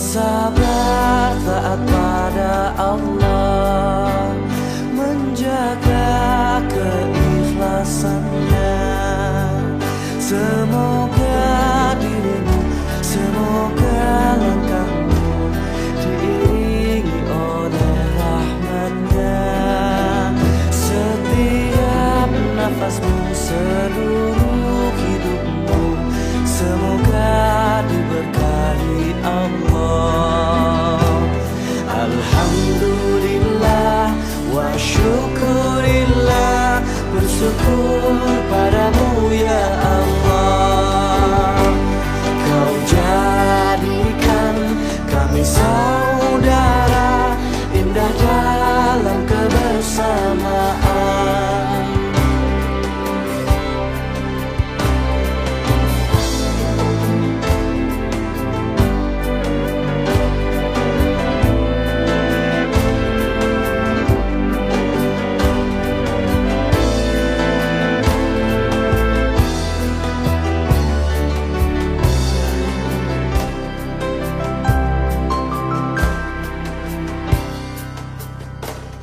bersabar taat pada Allah, menjaga keikhlasannya. Semoga dirimu, semoga langkahmu diiringi oleh rahmat-Nya. Setiap nafasmu, seluruh hidupmu, semoga diberkahi Allah. Alhamdulillah wa syukurillah, bersyukur padamu ya Allah. Kau jadikan kami saudara, indah dalam kebersamaan.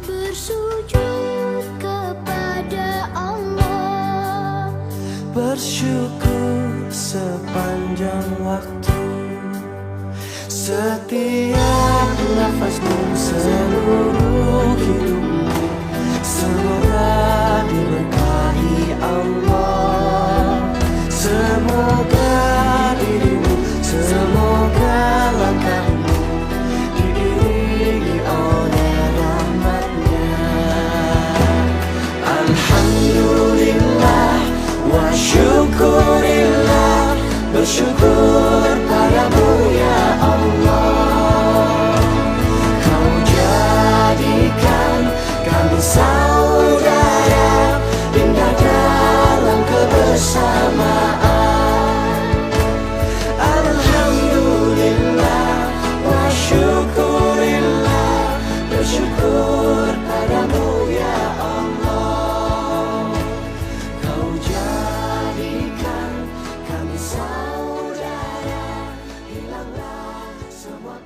Bersujud kepada Allah, bersyukur sepanjang waktu. Setiap nafasmu, seluruh hidupmu, semoga diberkahi Allah. Semoga dirimu, semoga langkahmu diiringi oleh rahmat-Nya. Alhamdulillah wa syukurillah, bersyukur padamu ya Allah. Kau jadikan kami saudara, indah dalam kebersamaan. Alhamdulillah wa syukurillah, bersyukur padamu ya Allah. Kau jadikan kami saudara, hilanglah semua